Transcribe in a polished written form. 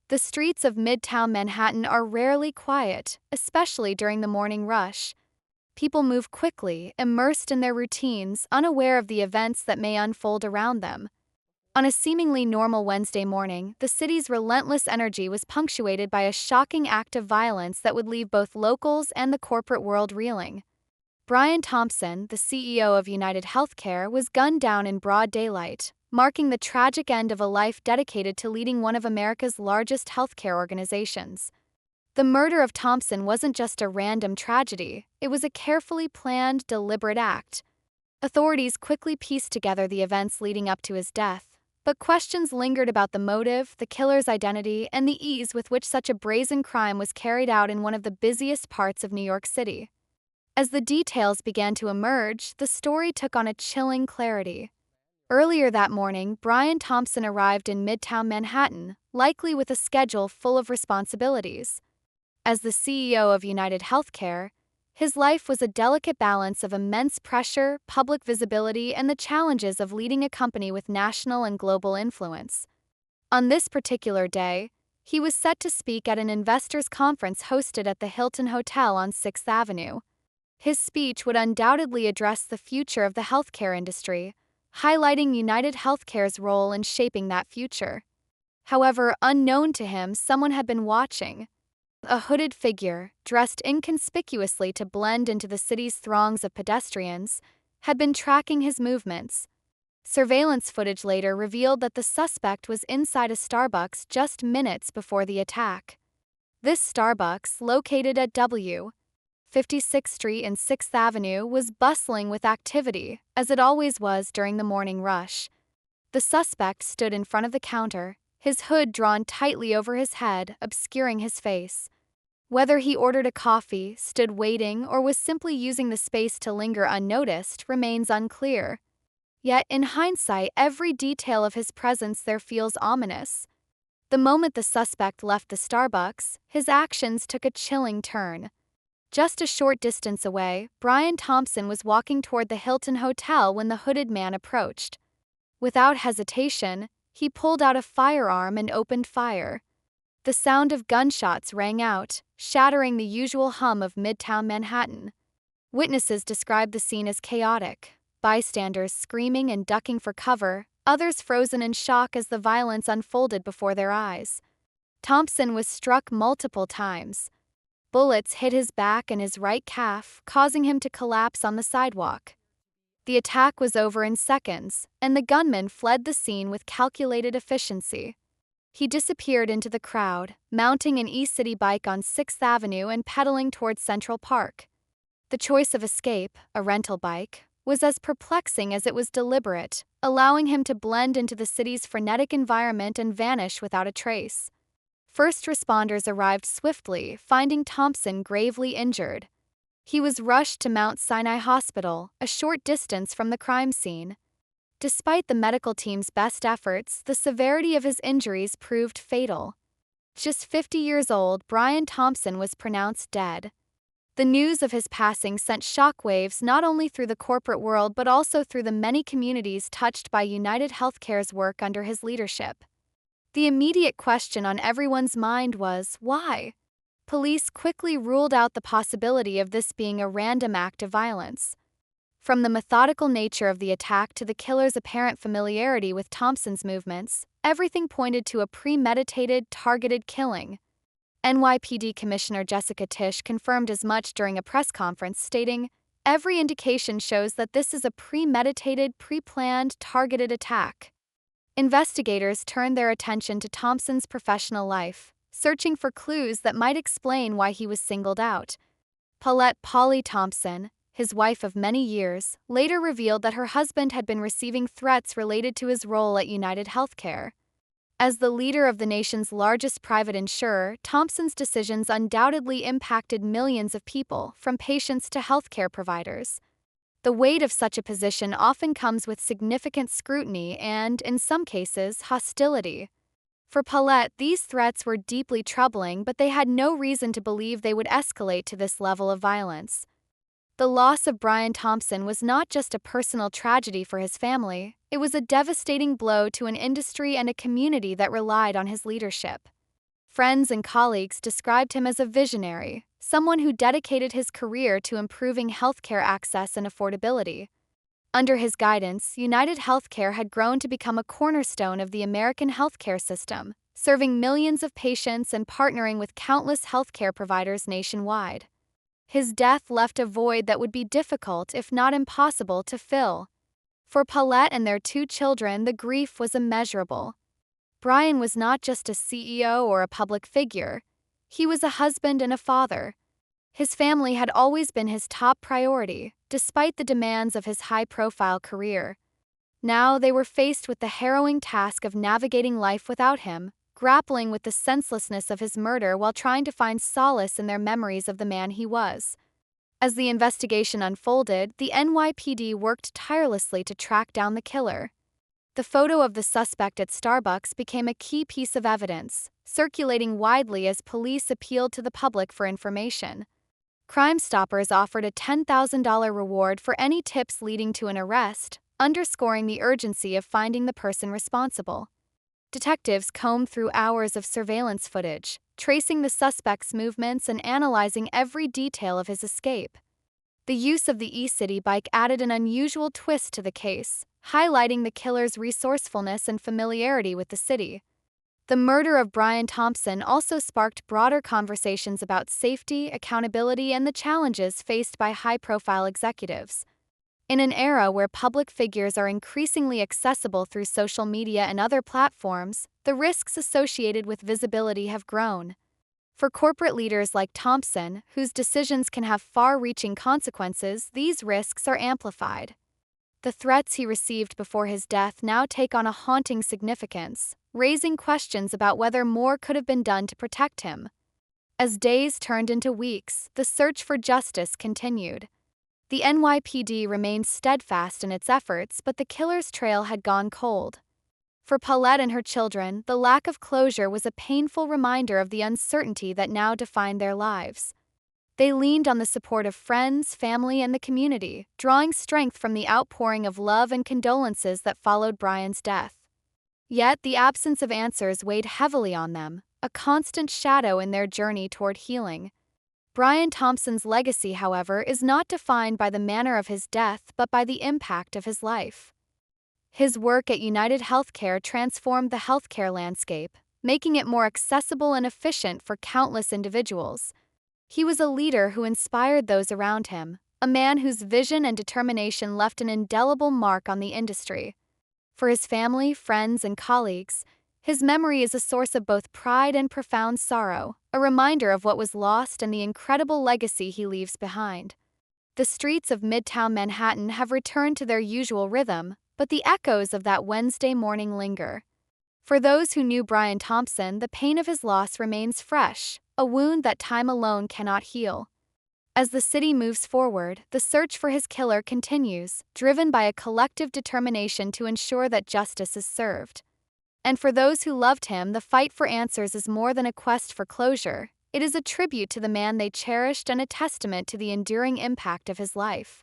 The streets of Midtown Manhattan are rarely quiet, especially during the morning rush. People move quickly, immersed in their routines, unaware of the events that may unfold around them. On a seemingly normal Wednesday morning, the city's relentless energy was punctuated by a shocking act of violence that would leave both locals and the corporate world reeling. Brian Thompson, the CEO of UnitedHealthcare, was gunned down in broad daylight, marking the tragic end of a life dedicated to leading one of America's largest healthcare organizations. The murder of Thompson wasn't just a random tragedy, it was a carefully planned, deliberate act. Authorities quickly pieced together the events leading up to his death, but questions lingered about the motive, the killer's identity, and the ease with which such a brazen crime was carried out in one of the busiest parts of New York City. As the details began to emerge, the story took on a chilling clarity. Earlier that morning, Brian Thompson arrived in Midtown Manhattan, likely with a schedule full of responsibilities. As the CEO of UnitedHealthcare, his life was a delicate balance of immense pressure, public visibility, and the challenges of leading a company with national and global influence. On this particular day, he was set to speak at an investors' conference hosted at the Hilton Hotel on 6th Avenue. His speech would undoubtedly address the future of the healthcare industry, highlighting UnitedHealthcare's role in shaping that future. However, unknown to him, someone had been watching. A hooded figure, dressed inconspicuously to blend into the city's throngs of pedestrians, had been tracking his movements. Surveillance footage later revealed that the suspect was inside a Starbucks just minutes before the attack. This Starbucks, located at 56th Street and 6th Avenue, was bustling with activity, as it always was during the morning rush. The suspect stood in front of the counter, his hood drawn tightly over his head, obscuring his face. Whether he ordered a coffee, stood waiting, or was simply using the space to linger unnoticed remains unclear. Yet, in hindsight, every detail of his presence there feels ominous. The moment the suspect left the Starbucks, his actions took a chilling turn. Just a short distance away, Brian Thompson was walking toward the Hilton Hotel when the hooded man approached. Without hesitation, he pulled out a firearm and opened fire. The sound of gunshots rang out, shattering the usual hum of Midtown Manhattan. Witnesses described the scene as chaotic, bystanders screaming and ducking for cover, others frozen in shock as the violence unfolded before their eyes. Thompson was struck multiple times. Bullets hit his back and his right calf, causing him to collapse on the sidewalk. The attack was over in seconds, and the gunman fled the scene with calculated efficiency. He disappeared into the crowd, mounting an E-City bike on 6th Avenue and pedaling towards Central Park. The choice of escape, a rental bike, was as perplexing as it was deliberate, allowing him to blend into the city's frenetic environment and vanish without a trace. First responders arrived swiftly, finding Thompson gravely injured. He was rushed to Mount Sinai Hospital, a short distance from the crime scene. Despite the medical team's best efforts, the severity of his injuries proved fatal. Just 50 years old, Brian Thompson was pronounced dead. The news of his passing sent shockwaves not only through the corporate world but also through the many communities touched by UnitedHealthcare's work under his leadership. The immediate question on everyone's mind was, why? Police quickly ruled out the possibility of this being a random act of violence. From the methodical nature of the attack to the killer's apparent familiarity with Thompson's movements, everything pointed to a premeditated, targeted killing. NYPD Commissioner Jessica Tisch confirmed as much during a press conference, stating, "Every indication shows that this is a premeditated, pre-planned, targeted attack." Investigators turned their attention to Thompson's professional life, searching for clues that might explain why he was singled out. Paulette "Polly" Thompson, his wife of many years, later revealed that her husband had been receiving threats related to his role at UnitedHealthcare. As the leader of the nation's largest private insurer, Thompson's decisions undoubtedly impacted millions of people, from patients to healthcare providers. The weight of such a position often comes with significant scrutiny and, in some cases, hostility. For Paulette, these threats were deeply troubling, but they had no reason to believe they would escalate to this level of violence. The loss of Brian Thompson was not just a personal tragedy for his family, it was a devastating blow to an industry and a community that relied on his leadership. Friends and colleagues described him as a visionary, someone who dedicated his career to improving healthcare access and affordability. Under his guidance, UnitedHealthcare had grown to become a cornerstone of the American healthcare system, serving millions of patients and partnering with countless healthcare providers nationwide. His death left a void that would be difficult, if not impossible, to fill. For Paulette and their 2 children, the grief was immeasurable. Brian was not just a CEO or a public figure, he was a husband and a father. His family had always been his top priority, despite the demands of his high-profile career. Now they were faced with the harrowing task of navigating life without him, grappling with the senselessness of his murder while trying to find solace in their memories of the man he was. As the investigation unfolded, the NYPD worked tirelessly to track down the killer. The photo of the suspect at Starbucks became a key piece of evidence, circulating widely as police appealed to the public for information. Crime Stoppers offered a $10,000 reward for any tips leading to an arrest, underscoring the urgency of finding the person responsible. Detectives combed through hours of surveillance footage, tracing the suspect's movements and analyzing every detail of his escape. The use of the e-city bike added an unusual twist to the case, highlighting the killer's resourcefulness and familiarity with the city. The murder of Brian Thompson also sparked broader conversations about safety, accountability, and the challenges faced by high-profile executives. In an era where public figures are increasingly accessible through social media and other platforms, the risks associated with visibility have grown. For corporate leaders like Thompson, whose decisions can have far-reaching consequences, these risks are amplified. The threats he received before his death now take on a haunting significance, raising questions about whether more could have been done to protect him. As days turned into weeks, the search for justice continued. The NYPD remained steadfast in its efforts, but the killer's trail had gone cold. For Paulette and her children, the lack of closure was a painful reminder of the uncertainty that now defined their lives. They leaned on the support of friends, family, and the community, drawing strength from the outpouring of love and condolences that followed Brian's death. Yet the absence of answers weighed heavily on them, a constant shadow in their journey toward healing. Brian Thompson's legacy, however, is not defined by the manner of his death but by the impact of his life. His work at UnitedHealthcare transformed the healthcare landscape, making it more accessible and efficient for countless individuals. He was a leader who inspired those around him, a man whose vision and determination left an indelible mark on the industry. For his family, friends, and colleagues, his memory is a source of both pride and profound sorrow, a reminder of what was lost and the incredible legacy he leaves behind. The streets of Midtown Manhattan have returned to their usual rhythm, but the echoes of that Wednesday morning linger. For those who knew Brian Thompson, the pain of his loss remains fresh, a wound that time alone cannot heal. As the city moves forward, the search for his killer continues, driven by a collective determination to ensure that justice is served. And for those who loved him, the fight for answers is more than a quest for closure. It is a tribute to the man they cherished and a testament to the enduring impact of his life.